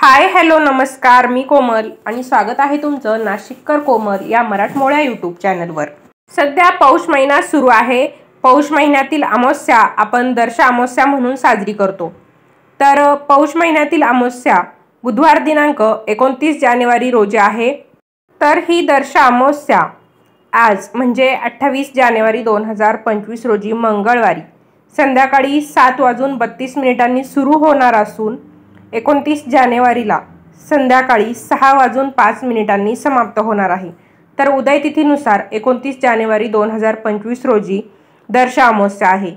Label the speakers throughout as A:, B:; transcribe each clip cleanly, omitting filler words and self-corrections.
A: Hi hello नमस्कार, मी कोमल आणि स्वागत आहे तुमचं नाशिककर कोमल या मराठमोळ्या यूट्यूब चॅनलवर। सध्या पौष महिना सुरू आहे। पौष महिन्यातील अमावस्या आपण दर्शा अमावस्या म्हणून साजरी करतो। तर पौष महिन्यातील अमावस्या बुधवार दिनांक 29 जानेवारी रोजी आहे। तर ही दर्शा अमावस्या आज म्हणजे 28 जानेवारी 2025 रोजी मंगळवारी संध्याकाळी 7:32 सुरू होणार असून 29 जानेवारीला संध्याकाळी 6:05 समाप्त होणार आहे। तर उदय तिथीनुसार 29 जानेवारी 2025 रोजी दर्शा अमावस्या आहे।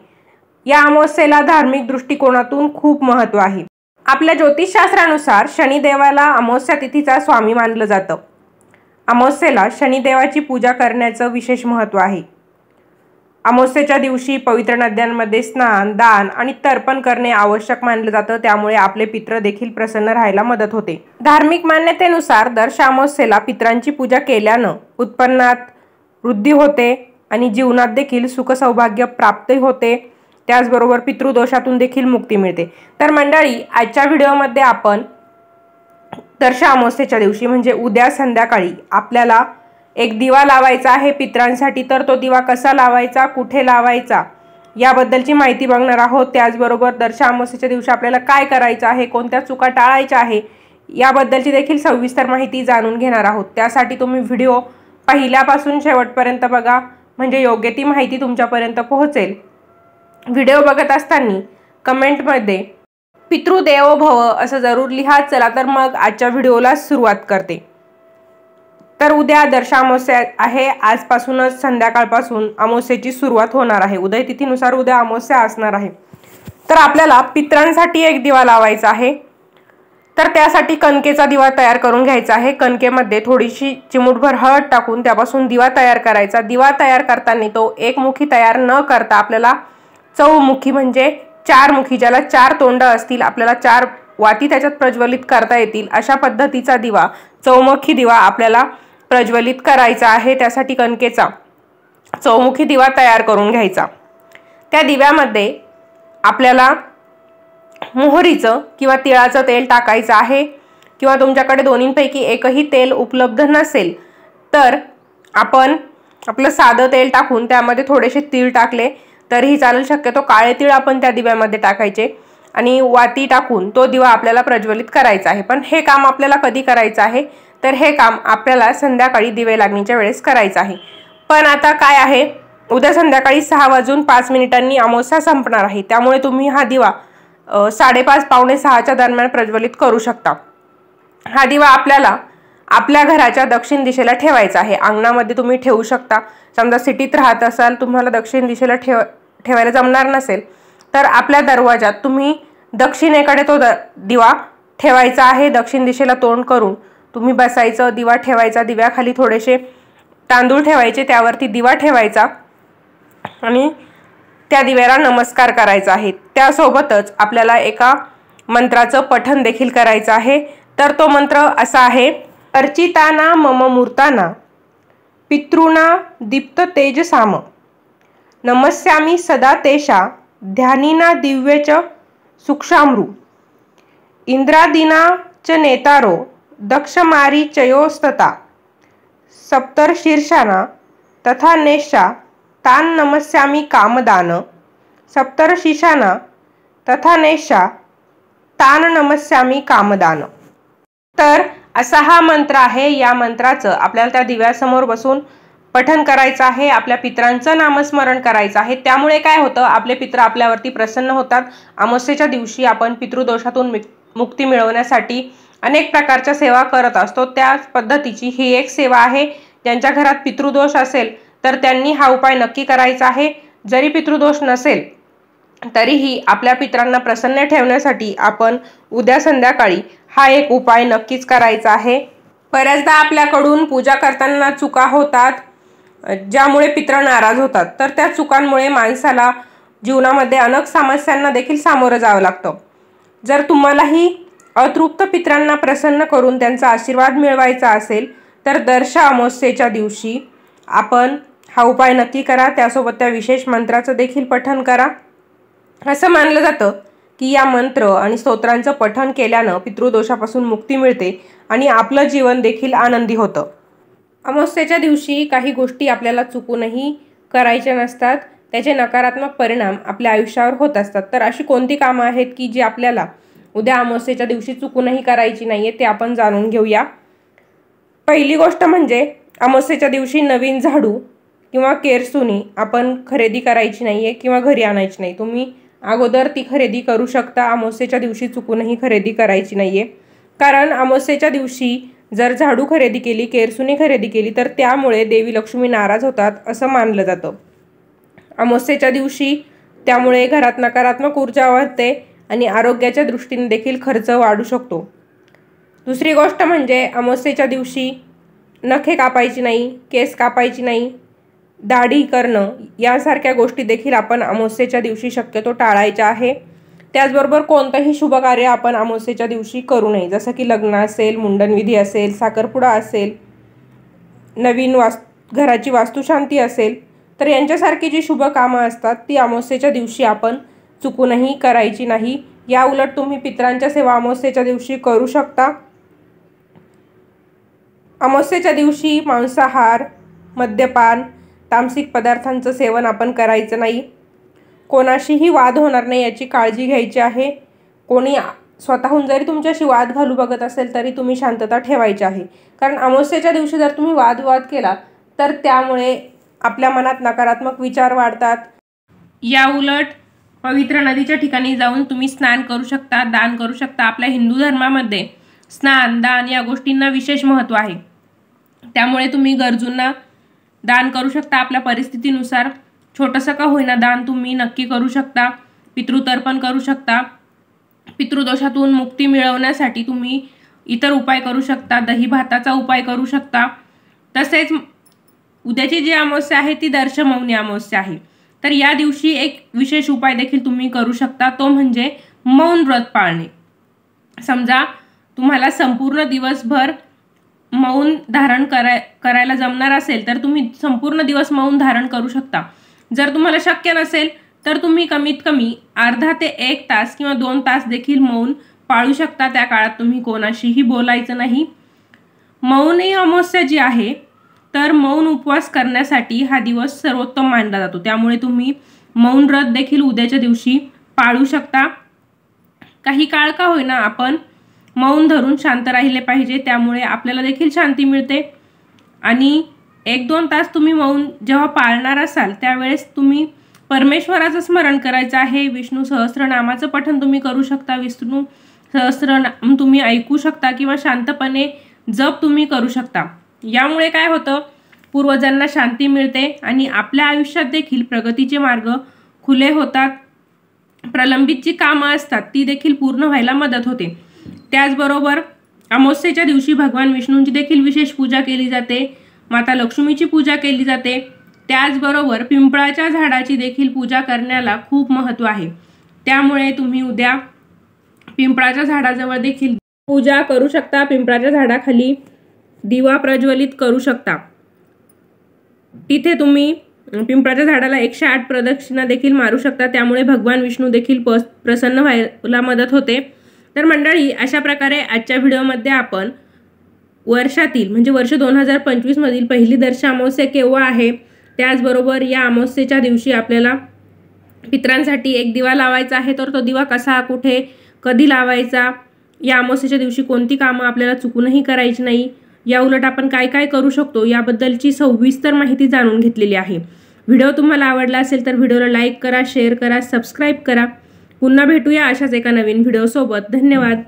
A: या अमावस्येला धार्मिक दृष्टिकोनातून खूप महत्त्व आहे। आपल्या ज्योतिषशास्त्रानुसार शनिदेवाला अमावस्या तिथीचा स्वामी मानलं जातं। अमावस्येला शनिदेवाची पूजा करण्याचं विशेष महत्त्व आहे। अमावस्येच्या दिवशी पवित्र नद्यांमध्ये स्नान, दान आणि तर्पण करणे आवश्यक मानलं जातं। त्यामुळे आपले पितृ देखील प्रसन्न राहायला मदत होते। धार्मिक मान्यतेनुसार दर्शा अमावस्येला पितरांची पूजा केल्यानं उत्पन्नात वृद्धी होते आणि जीवनात देखील सुख सौभाग्य प्राप्त होते। त्याचबरोबर पितृदोषातून देखील मुक्ती मिळते। तर मंडळी, आजच्या व्हिडिओमध्ये आपण दर्शा अमावस्येच्या दिवशी म्हणजे उद्या संध्याकाळी आपल्याला एक दिवा लावायचा आहे पितरांसाठी। तर तो दिवा कसा लावायचा, कुठे लावायचा याबद्दलची माहिती बघणार आहोत। त्याचबरोबर दर्शा अमावस्येच्या दिवशी आपल्याला काय करायचं आहे, कोणत्या चुका टाळायच्या आहे याबद्दलची देखील सविस्तर माहिती जाणून घेणार आहोत। त्यासाठी तुम्ही व्हिडिओ पहिल्यापासून शेवटपर्यंत बघा, म्हणजे योग्य ती माहिती तुमच्यापर्यंत पोहोचेल। व्हिडिओ बघत असताना कमेंटमध्ये पितृदेवो भव असं जरूर लिहा। चला तर मग आजच्या व्हिडिओला सुरुवात करते। तर उद्या दर्शा अमावस्या आहे। आजपासूनच संध्याकाळपासून अमावस्येची सुरुवात होणार आहे। उदय तिथीनुसार उद्या अमावस्या असणार आहे। तर आपल्याला पितरांसाठी एक दिवा लावायचा आहे। तर त्यासाठी कणकेचा दिवा तयार करून घ्यायचा आहे। कणकेमध्ये थोडीशी चिमूटभर हळद टाकून त्यापासून दिवा तयार करायचा। दिवा तयार करताना तो एकमुखी तयार न करता आपल्याला चौमुखी म्हणजे चारमुखी, ज्याला 4 तोंड असतील, आपल्याला 4 वाती त्याच्यात प्रज्वलित करता येतील अशा पद्धतीचा दिवा, चौमुखी दिवा आपल्याला प्रज्वलित करायचा आहे। त्यासाठी कणकेचा चौमुखी दिवा तयार करून घ्यायचा। त्या दिव्यामध्ये आपल्याला मोहरीचं किंवा तिळाचं तेल टाकायचं आहे, किंवा तुमच्याकडे दोन्हींपैकी एकही तेल उपलब्ध नसेल तर आपण आपलं साधं तेल टाकून त्यामध्ये थोडेसे तीळ टाकले तरीही चालेल। शक्यतो काळे तीळ आपण त्या दिव्यामध्ये टाकायचे आणि वाती टाकून तो दिवा आपल्याला प्रज्वलित करायचा आहे। पण हे काम आपल्याला कधी करायचं आहे, तर हे काम आपल्याला संध्याकाळी दिवे लागणीच्या वेळेस करायचं आहे। पण आता काय आहे, उद्या संध्याकाळी 6:05 अमावस्या संपणार आहे। त्यामुळे तुम्ही हा दिवा 5:30 पावणे 6च्या दरम्यान प्रज्वलित करू शकता। हा दिवा आपल्याला आपल्या घराच्या दक्षिण दिशेला ठेवायचा आहे। अंगणामध्ये तुम्ही ठेवू शकता। समजा सिटीत राहत असाल, तुम्हाला दक्षिण दिशेला ठेवायला जमणार नसेल तर आपल्या दरवाजात तुम्ही दक्षिणेकडे तो दिवा ठेवायचा आहे। दक्षिण दिशेला तोंड करून तुम्ही बसायचं, दिवा ठेवायचा। दिव्याखाली थोडेसे तांदूळ ठेवायचे, त्यावरती दिवा ठेवायचा आणि त्या दिव्याला नमस्कार करायचा आहे। त्यासोबतच आपल्याला एका मंत्राचं पठण देखील करायचं आहे। तर तो मंत्र असा आहे: अर्चिताना मम मूर्ताना पितृना दीप्त तेजसाम नमस्यामि सदा तेषा ध्यानिना दिव्यच सुक्षामृ इंद्रादीना च नेतारो दक्षमारीचयोस्तता सप्तर्षीर्षाना तथा नेषा तान नमस्यामि कामदान सप्तर्षीशाना तथा नेषा तान नमस्यामि कामदान। तर असा हा मंत्र आहे। या मंत्राचं आपल्याला त्या दिव्यासमोर बसून पठण करायचं आहे। आपल्या पितरांचं नामस्मरण करायचं आहे। त्यामुळे काय होतं, आपले पित्र आपल्यावरती प्रसन्न होतात। अमावस्येच्या दिवशी आपण पितृदोषातून मुक्ती मिळवण्यासाठी अनेक प्रकारच्या सेवा करत असतो। त्याच पद्धतीची ही एक सेवा आहे। ज्यांच्या घरात पितृदोष असेल तर त्यांनी हा उपाय नक्की करायचा आहे। जरी पितृदोष नसेल तरीही आपल्या पितरांना प्रसन्न ठेवण्यासाठी आपण उद्या संध्याकाळी हा एक उपाय नक्कीच करायचा आहे। बऱ्याचदा आपल्याकडून पूजा करताना चुका होतात, ज्यामुळे पित्र नाराज होतात। तर त्या चुकांमुळे माणसाला जीवनामध्ये अनेक समस्यांना देखील सामोरं जावं लागतं। जर तुम्हालाही अतृप्त पितरांना प्रसन्न करून त्यांचा आशीर्वाद मिळवायचा असेल तर दर्शा अमावस्येच्या दिवशी आपण हा उपाय नक्की करा। त्यासोबत त्या विशेष मंत्राचं देखील पठण करा। असं मानलं जातं की या मंत्र आणि स्तोत्रांचं पठण केल्यानं पितृदोषापासून मुक्ती मिळते आणि आपलं जीवन देखील आनंदी होतं। अमावस्येच्या दिवशी काही गोष्टी आपल्याला चुकूनही करायच्या नसतात, त्याचे नकारात्मक परिणाम आपल्या आयुष्यावर होत असतात। तर अशी कोणती कामं आहेत की जी आपल्याला उद्या अमावस्येच्या दिवशी चुकूनही करायची नाहीये ते आपण जाणून घेऊया। पहिली गोष्ट म्हणजे अमावस्येच्या दिवशी नवीन झाडू किंवा केरसुनी आपण खरेदी करायची नाहीये किंवा घरी आणायची नाही। तुम्ही अगोदर ती खरेदी करू शकता, अमावस्येच्या दिवशी चुकूनही खरेदी करायची नाहीये। कारण अमावस्येच्या दिवशी जर झाडू खरेदी केली, केरसुनी खरेदी केली तर त्यामुळे देवी लक्ष्मी नाराज होतात असं मानलं जातं। अमावस्येच्या दिवशी त्यामुळे घरात नकारात्मक ऊर्जा वाढते आणि आरोग्याच्या दृष्टीने देखील खर्च वाढू शकतो। दुसरी गोष्ट म्हणजे अमावस्येच्या दिवशी नखे कापायची नाही, केस कापायची नाही, दाढी करणं यासारख्या गोष्टी देखील आपण अमावस्येच्या दिवशी शक्यतो टाळायच्या आहे। त्याचबरोबर कोणतंही शुभ कार्य आपण अमावस्येच्या दिवशी करू नये, जसं की लग्न असेल, मुंडनविधी असेल, साखरपुडा असेल, नवीन घराची वास्तुशांती असेल, तर यांच्यासारखी जी शुभ कामं असतात ती अमावस्येच्या दिवशी आपण चुकूनही करायची नाही। या उलट तुम्ही पितरांच्या सेवा अमावस्येच्या दिवशी करू शकता। अमावस्येच्या दिवशी मांसाहार, मद्यपान, तामसिक पदार्थांचं सेवन आपण करायचं नाही। कोणाशीही वाद होणार नाही याची काळजी घ्यायची आहे। कोणी स्वतःहून जरी तुमच्याशी वाद घालू बघत असेल तरी तुम्ही शांतता ठेवायची आहे, कारण अमावस्येच्या दिवशी जर तुम्ही वादविवाद केला तर त्यामुळे आपल्या मनात नकारात्मक विचार वाढतात। या उलट पवित्र नदीच्या ठिकाणी जाऊन तुम्ही स्नान करू शकता, दान करू शकता। आपल्या हिंदू धर्मामध्ये स्नान, दान या गोष्टींना विशेष महत्त्व आहे, त्यामुळे तुम्ही गरजूंना दान करू शकता। आपल्या परिस्थितीनुसार छोटंसं का होईना दान तुम्ही नक्की करू शकता। पितृतर्पण करू शकता। पितृदोषातून मुक्ती मिळवण्यासाठी तुम्ही इतर उपाय करू शकता, दही भाताचा उपाय करू शकता। तसेच उद्याची जी अमावस्या आहे ती दर्शमौनी अमावस्या आहे, तर या दिवशी एक विशेष उपाय देखील तुम्ही करू शकता, तो म्हणजे मौन व्रत पाळणे। समजा तुम्हाला संपूर्ण दिवसभर मौन धारण करायला जमणार असेल तर तुम्ही संपूर्ण दिवस मौन धारण करू शकता। जर तुम्हाला शक्य नसेल तर तुम्ही कमीत कमी अर्धा ते 1 तास किंवा 2 तास देखील मौन पाळू शकता। त्या काळात तुम्ही कोणाशीही बोलायचं नाही। मौनी अमावस्या जी आहे तर मौन उपवास करण्यासाठी हा दिवस सर्वोत्तम मानला जातो, त्यामुळे तुम्ही मौन व्रत देखील उद्याच्या दिवशी पाळू शकता। काही काळ का होईना आपण मौन धरून शांत राहिले पाहिजे, त्यामुळे आपल्याला देखील शांती मिळते। आणि 1-2 तास तुम्ही मौन जेव्हा पाळणार असाल त्यावेळेस तुम्ही परमेश्वराचं स्मरण करायचं आहे। विष्णू सहस्त्रनामाचं पठण तुम्ही करू शकता, विष्णू सहस्त्रनाम तुम्ही ऐकू शकता किंवा शांतपणे जप तुम्ही करू शकता। यामुळे काय होतं, पूर्वजांना शांती मिळते आणि आपल्या आयुष्यात देखील प्रगतीचे मार्ग खुले होतात। प्रलंबित जी कामं असतात ती देखील पूर्ण व्हायला मदत होते। त्याचबरोबर अमावस्येच्या दिवशी भगवान विष्णूंची देखील विशेष पूजा केली जाते, माता लक्ष्मीची पूजा केली जाते। त्याचबरोबर पिंपळाच्या झाडाची देखील पूजा करण्याला खूप महत्त्व आहे, त्यामुळे तुम्ही उद्या पिंपळाच्या झाडाजवळ देखील पूजा करू शकता। पिंपळाच्या झाडाखाली दिवा प्रज्वलित करू शकता। तिथे तुम्ही पिंपळाच्या झाडाला 108 प्रदक्षिणा देखील मारू शकता, त्यामुळे भगवान विष्णू देखील प्रसन्न व्हायला मदत होते। तर मंडळी, अशा प्रकारे आजच्या व्हिडिओमध्ये आपण वर्षातील म्हणजे वर्ष 2025 मधील पहिली दर्श अमावस्या केव्हा आहे, त्याचबरोबर या अमावस्येच्या दिवशी आपल्याला पितरांसाठी एक दिवा लावायचा आहे, तर तो दिवा कसा, कुठे, कधी लावायचा, या अमावस्येच्या दिवशी कोणती कामं आपल्याला चुकूनही करायची नाही, या उलट आपण काय काय करू शकतो याबद्दलची सविस्तर माहिती जाणून घेतलेली आहे। व्हिडिओ तुम्हाला आवडला असेल तर व्हिडिओला लाईक करा, शेअर करा, सबस्क्राईब करा। पुन्हा भेटूया अशाच एका नवीन व्हिडिओसोबत। धन्यवाद।